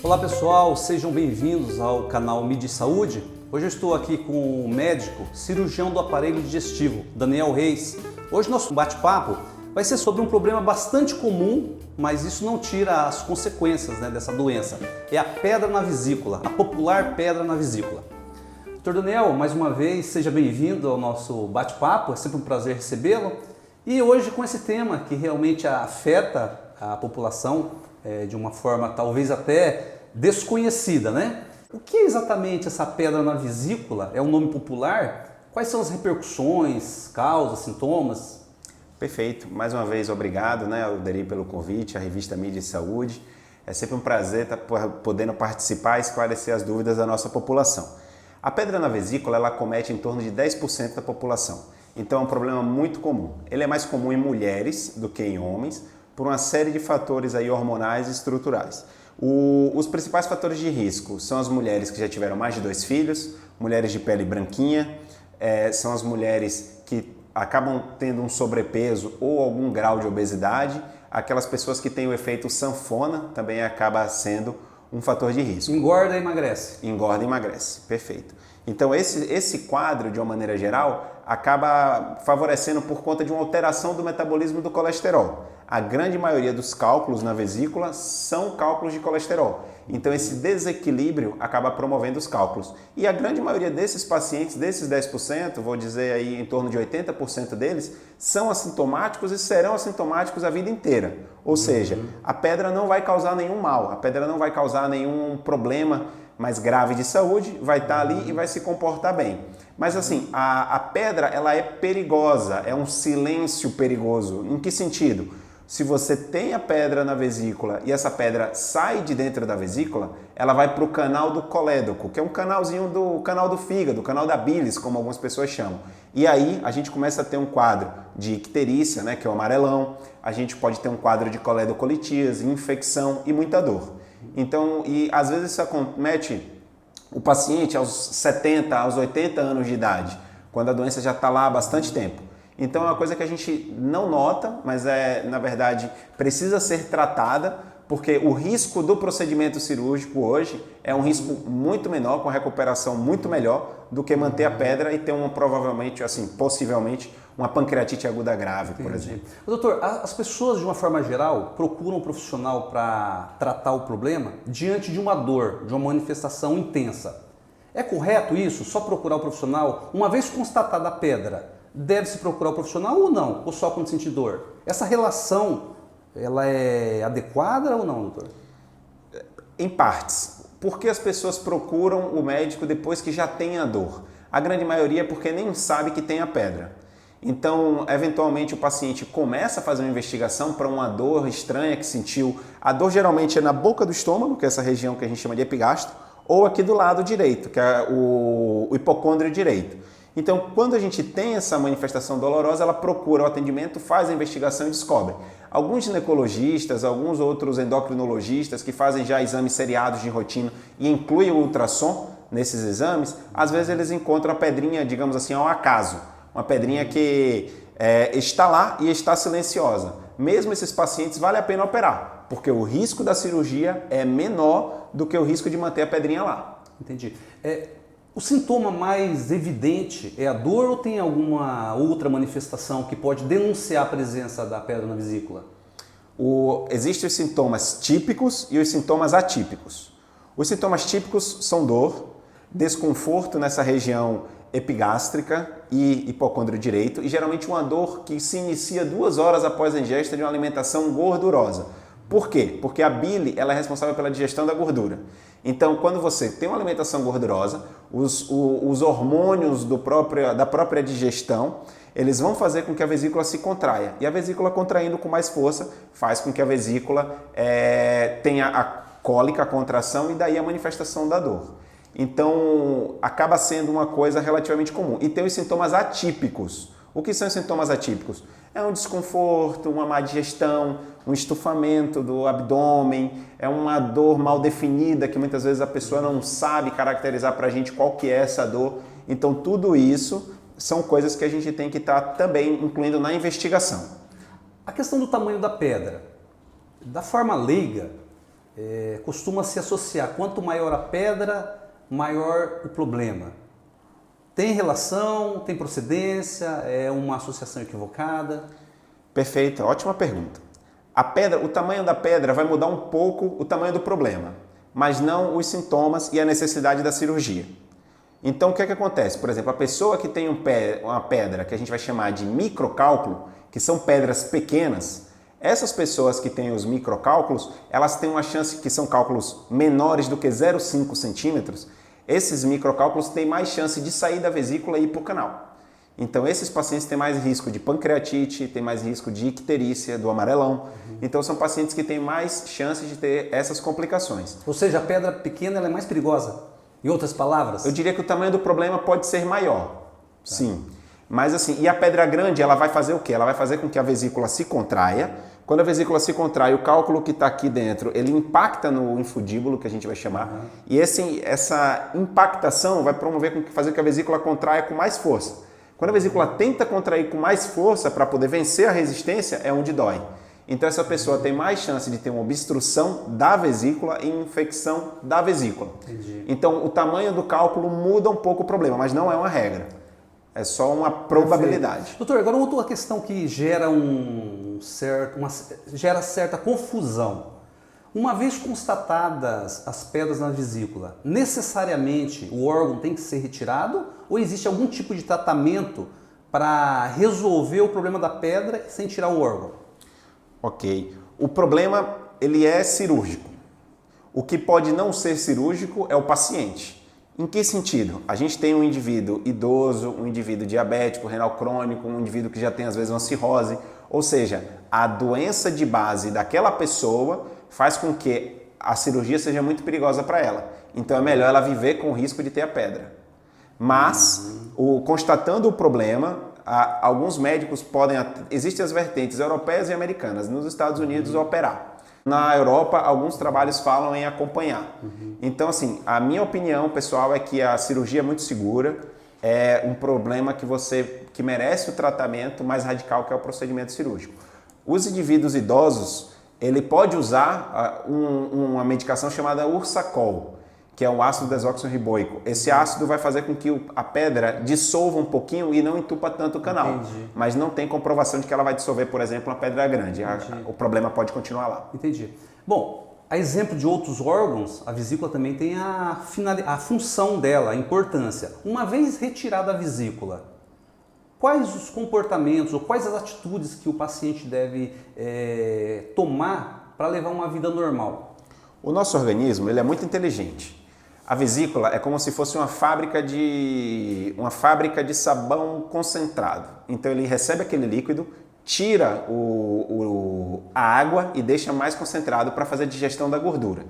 Olá pessoal, sejam bem-vindos ao canal Midi Saúde. Hoje eu estou aqui com o médico, cirurgião do aparelho digestivo, Daniel Reis. Hoje nosso bate-papo vai ser sobre um problema bastante comum, mas isso não tira as consequências dessa doença. É a pedra na vesícula, a popular pedra na vesícula. Dr. Daniel, mais uma vez, seja bem-vindo ao nosso bate-papo, é sempre um prazer recebê-lo. E hoje com esse tema que realmente afeta a população de uma forma talvez até desconhecida, né? O que é exatamente essa pedra na vesícula? É um nome popular? Quais são as repercussões, causas, sintomas? Perfeito. Mais uma vez, obrigado, Alderi, pelo convite, a revista Mídia e Saúde. É sempre um prazer estar podendo participar e esclarecer as dúvidas da nossa população. A pedra na vesícula, ela acomete em torno de 10% da população. Então é um problema muito comum. Ele é mais comum em mulheres do que em homens, por uma série de fatores aí hormonais e estruturais. Os principais fatores de risco são as mulheres que já tiveram mais de 2 filhos, mulheres de pele branquinha, são as mulheres que acabam tendo um sobrepeso ou algum grau de obesidade, aquelas pessoas que têm o efeito sanfona também acaba sendo um fator de risco. Engorda e emagrece. Engorda e emagrece, perfeito. Então esse quadro, de uma maneira geral, acaba favorecendo por conta de uma alteração do metabolismo do colesterol. A grande maioria dos cálculos na vesícula são cálculos de colesterol. Então esse desequilíbrio acaba promovendo os cálculos. E a grande maioria desses pacientes, desses 10%, vou dizer aí em torno de 80% deles, são assintomáticos e serão assintomáticos a vida inteira. Ou seja, a pedra não vai causar nenhum mal, a pedra não vai causar nenhum problema mais grave de saúde, vai estar ali e vai se comportar bem. Mas assim, a pedra ela é perigosa, é um silêncio perigoso. Em que sentido? Se você tem a pedra na vesícula e essa pedra sai de dentro da vesícula, ela vai para o canal do colédoco, que é um canalzinho do canal do fígado, canal da bilis, como algumas pessoas chamam. E aí a gente começa a ter um quadro de icterícia, que é o amarelão, a gente pode ter um quadro de coledocolitíase, infecção e muita dor. Então, e às vezes isso acomete o paciente aos 70, aos 80 anos de idade, quando a doença já está lá há bastante tempo. Então é uma coisa que a gente não nota, mas na verdade precisa ser tratada, porque o risco do procedimento cirúrgico hoje é um risco muito menor, com recuperação muito melhor do que manter a pedra e ter provavelmente, assim, possivelmente, uma pancreatite aguda grave, por exemplo. Doutor, as pessoas de uma forma geral procuram um profissional para tratar o problema diante de uma dor, de uma manifestação intensa. É correto isso? Só procurar o profissional? Uma vez constatada a pedra, deve-se procurar o profissional ou não? Ou só quando sentir dor? Essa relação, ela é adequada ou não, doutor? Em partes. Por que as pessoas procuram o médico depois que já tem a dor? A grande maioria é porque nem sabe que tem a pedra. Então, eventualmente, o paciente começa a fazer uma investigação para uma dor estranha que sentiu. A dor geralmente é na boca do estômago, que é essa região que a gente chama de epigastro, ou aqui do lado direito, que é o hipocôndrio direito. Então, quando a gente tem essa manifestação dolorosa, ela procura o atendimento, faz a investigação e descobre. Alguns ginecologistas, alguns outros endocrinologistas que fazem já exames seriados de rotina e incluem o ultrassom nesses exames, às vezes eles encontram a pedrinha, digamos assim, ao acaso. Uma pedrinha que está lá e está silenciosa. Mesmo esses pacientes, vale a pena operar, porque o risco da cirurgia é menor do que o risco de manter a pedrinha lá. Entendi. O sintoma mais evidente é a dor ou tem alguma outra manifestação que pode denunciar a presença da pedra na vesícula? Existem os sintomas típicos e os sintomas atípicos. Os sintomas típicos são dor, desconforto nessa região epigástrica e hipocôndrio direito, e geralmente uma dor que se inicia 2 horas após a ingesta de uma alimentação gordurosa. Por quê? Porque a bile ela é responsável pela digestão da gordura. Então, quando você tem uma alimentação gordurosa, os hormônios da própria digestão, eles vão fazer com que a vesícula se contraia. E a vesícula contraindo com mais força faz com que a vesícula tenha a cólica, a contração, e daí a manifestação da dor. Então, acaba sendo uma coisa relativamente comum. E tem os sintomas atípicos. O que são os sintomas atípicos? É um desconforto, uma má digestão, um estufamento do abdômen, é uma dor mal definida que muitas vezes a pessoa não sabe caracterizar para a gente qual que é essa dor. Então, tudo isso são coisas que a gente tem que estar também incluindo na investigação. A questão do tamanho da pedra, da forma leiga, costuma se associar, quanto maior a pedra, maior o problema. Tem relação, tem procedência, é uma associação equivocada? Perfeito, ótima pergunta. A pedra, o tamanho da pedra vai mudar um pouco o tamanho do problema, mas não os sintomas e a necessidade da cirurgia. Então, o que é que acontece? Por exemplo, a pessoa que tem uma pedra que a gente vai chamar de microcálculo, que são pedras pequenas, essas pessoas que têm os microcálculos, elas têm uma chance, que são cálculos menores do que 0,5 centímetros, esses microcálculos têm mais chance de sair da vesícula e ir para o canal. Então, esses pacientes têm mais risco de pancreatite, têm mais risco de icterícia, do amarelão. Então, são pacientes que têm mais chances de ter essas complicações. Ou seja, a pedra pequena ela é mais perigosa? Em outras palavras? Eu diria que o tamanho do problema pode ser maior, sim. Mas assim, e a pedra grande, ela vai fazer o quê? Ela vai fazer com que a vesícula se contraia. Quando a vesícula se contrai, o cálculo que está aqui dentro, ele impacta no infundíbulo, que a gente vai chamar. E essa impactação vai fazer com que a vesícula contraia com mais força. Quando a vesícula tenta contrair com mais força para poder vencer a resistência, é onde dói. Então essa pessoa tem mais chance de ter uma obstrução da vesícula e infecção da vesícula. Entendi. Então o tamanho do cálculo muda um pouco o problema, mas não é uma regra. É só uma probabilidade. Perfeito. Doutor, agora uma outra questão que gera gera certa confusão. Uma vez constatadas as pedras na vesícula, necessariamente o órgão tem que ser retirado ou existe algum tipo de tratamento para resolver o problema da pedra sem tirar o órgão? Ok. O problema, ele é cirúrgico. O que pode não ser cirúrgico é o paciente. Em que sentido? A gente tem um indivíduo idoso, um indivíduo diabético, renal crônico, um indivíduo que já tem às vezes uma cirrose, ou seja, a doença de base daquela pessoa faz com que a cirurgia seja muito perigosa para ela. Então é melhor ela viver com o risco de ter a pedra. Mas, constatando o problema, alguns médicos existem as vertentes europeias e americanas, nos Estados Unidos operar. Na Europa, alguns trabalhos falam em acompanhar. Então, assim, a minha opinião, pessoal, é que a cirurgia é muito segura, é um problema que merece o tratamento mais radical, que é o procedimento cirúrgico. Os indivíduos idosos, ele pode usar uma medicação chamada Ursacol, que é um ácido desoxirriboico. Esse ácido vai fazer com que a pedra dissolva um pouquinho e não entupa tanto o canal. Entendi. Mas não tem comprovação de que ela vai dissolver, por exemplo, uma pedra grande. O problema pode continuar lá. Entendi. Bom, a exemplo de outros órgãos, a vesícula também tem a função dela, a importância. Uma vez retirada a vesícula, quais os comportamentos ou quais as atitudes que o paciente deve tomar para levar uma vida normal? O nosso organismo ele é muito inteligente. A vesícula é como se fosse uma fábrica de sabão concentrado. Então ele recebe aquele líquido, tira a água e deixa mais concentrado para fazer a digestão da gordura.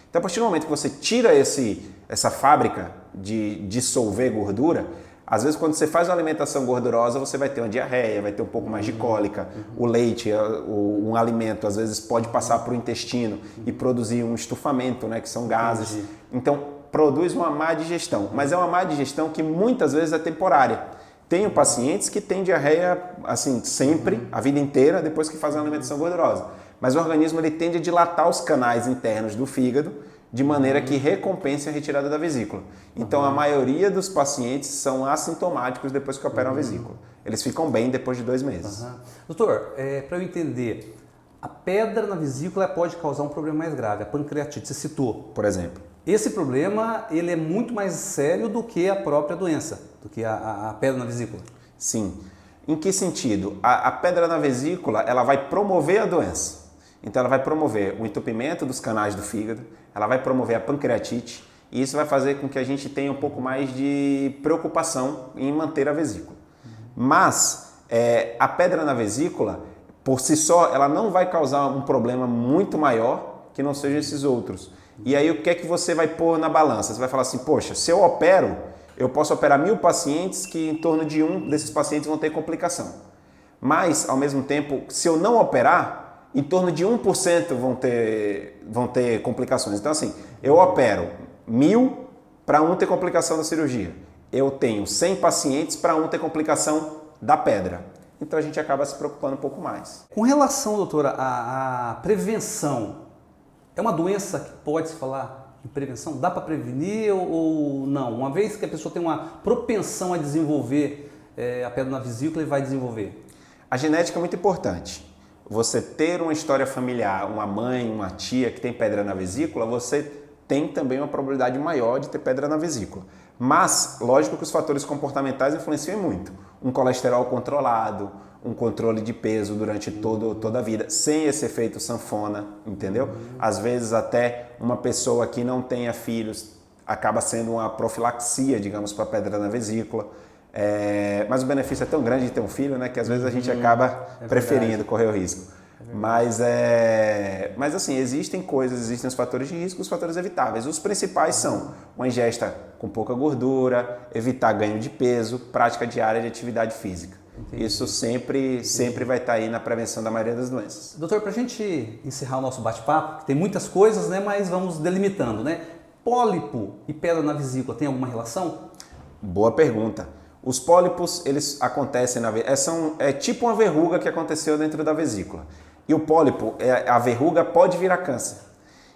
Então a partir do momento que você tira essa fábrica de dissolver gordura, às vezes quando você faz uma alimentação gordurosa você vai ter uma diarreia, vai ter um pouco mais de cólica. O leite, um alimento, às vezes pode passar para o intestino e produzir um estufamento, né, que são gases. Então produz uma má digestão, mas é uma má digestão que muitas vezes é temporária. Tenho pacientes que têm diarreia assim sempre, a vida inteira, depois que fazem uma alimentação gordurosa. Mas o organismo ele tende a dilatar os canais internos do fígado de maneira que recompense a retirada da vesícula. Então a maioria dos pacientes são assintomáticos depois que operam a vesícula. Eles ficam bem depois de 2 meses. Doutor, para eu entender, a pedra na vesícula pode causar um problema mais grave, a pancreatite, você citou. Por exemplo. Esse problema ele é muito mais sério do que a própria doença, do que a pedra na vesícula. Sim. Em que sentido? A pedra na vesícula ela vai promover a doença. Então ela vai promover o entupimento dos canais do fígado, ela vai promover a pancreatite e isso vai fazer com que a gente tenha um pouco mais de preocupação em manter a vesícula. Mas a pedra na vesícula, por si só, ela não vai causar um problema muito maior que não sejam esses outros. E aí o que é que você vai pôr na balança? Você vai falar assim, poxa, se eu opero, eu posso operar 1000 pacientes que em torno de um desses pacientes vão ter complicação. Mas, ao mesmo tempo, se eu não operar, em torno de 1% vão ter complicações. Então, assim, eu opero 1000 para um ter complicação da cirurgia. Eu tenho 100 pacientes para um ter complicação da pedra. Então, a gente acaba se preocupando um pouco mais. Com relação, doutora, à prevenção, É uma doença que pode se falar em prevenção? Dá para prevenir ou não? Uma vez que a pessoa tem uma propensão a desenvolver a pedra na vesícula, ele vai desenvolver. A genética é muito importante. Você ter uma história familiar, uma mãe, uma tia que tem pedra na vesícula, você tem também uma probabilidade maior de ter pedra na vesícula. Mas, lógico que os fatores comportamentais influenciam muito. Um colesterol controlado, um controle de peso durante toda a vida, sem esse efeito sanfona, entendeu? Às vezes até uma pessoa que não tenha filhos acaba sendo uma profilaxia, digamos, para pedra na vesícula. Mas o benefício é tão grande de ter um filho, né, que às vezes a gente acaba preferindo correr o risco. Mas assim, existem os fatores de risco, os fatores evitáveis. Os principais são uma ingesta com pouca gordura, evitar ganho de peso, prática diária de atividade física. Entendi. Isso sempre vai estar aí na prevenção da maioria das doenças. Doutor, para a gente encerrar o nosso bate-papo, tem muitas coisas, né, mas vamos delimitando, né? Pólipo e pedra na vesícula tem alguma relação? Boa pergunta. Os pólipos, eles acontecem é tipo uma verruga que aconteceu dentro da vesícula. E o pólipo, a verruga pode virar câncer.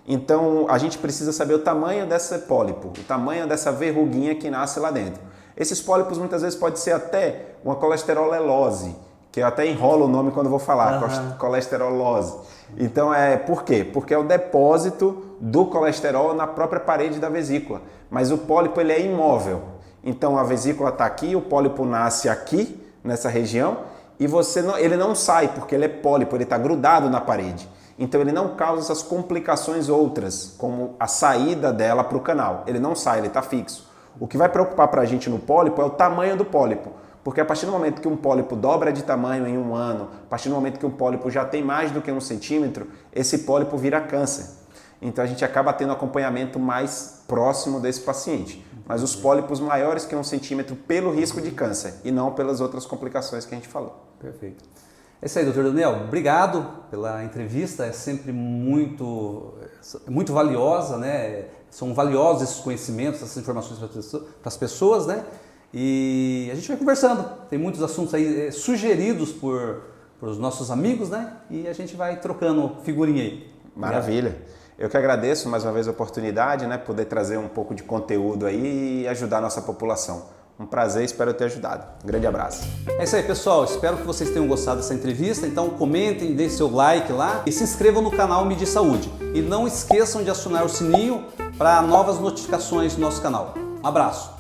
Então, a gente precisa saber o tamanho desse pólipo, o tamanho dessa verruguinha que nasce lá dentro. Esses pólipos muitas vezes pode ser até uma colesterolelose, que eu até enrolo o nome quando eu vou falar, colesterolose. Então, por quê? Porque é o depósito do colesterol na própria parede da vesícula. Mas o pólipo, ele é imóvel. Então, a vesícula está aqui, o pólipo nasce aqui, nessa região, e ele não sai, porque ele é pólipo, ele está grudado na parede. Então, ele não causa essas complicações outras, como a saída dela para o canal. Ele não sai, ele está fixo. O que vai preocupar para a gente no pólipo é o tamanho do pólipo. Porque a partir do momento que um pólipo dobra de tamanho em um ano, a partir do momento que um pólipo já tem mais do que 1 centímetro, esse pólipo vira câncer. Então a gente acaba tendo acompanhamento mais próximo desse paciente. Mas os pólipos maiores que 1 centímetro pelo risco de câncer e não pelas outras complicações que a gente falou. Perfeito. É isso aí, doutor Daniel. Obrigado pela entrevista. É sempre muito valiosa, né? São valiosos esses conhecimentos, essas informações para as pessoas, né? E a gente vai conversando. Tem muitos assuntos aí sugeridos por os nossos amigos, né? E a gente vai trocando figurinha aí. Maravilha. Eu que agradeço mais uma vez a oportunidade, né? Poder trazer um pouco de conteúdo aí e ajudar a nossa população. Um prazer, espero ter ajudado. Um grande abraço. É isso aí, pessoal. Espero que vocês tenham gostado dessa entrevista. Então comentem, deixem seu like lá e se inscrevam no canal Midi Saúde. E não esqueçam de acionar o sininho para novas notificações do nosso canal. Um abraço.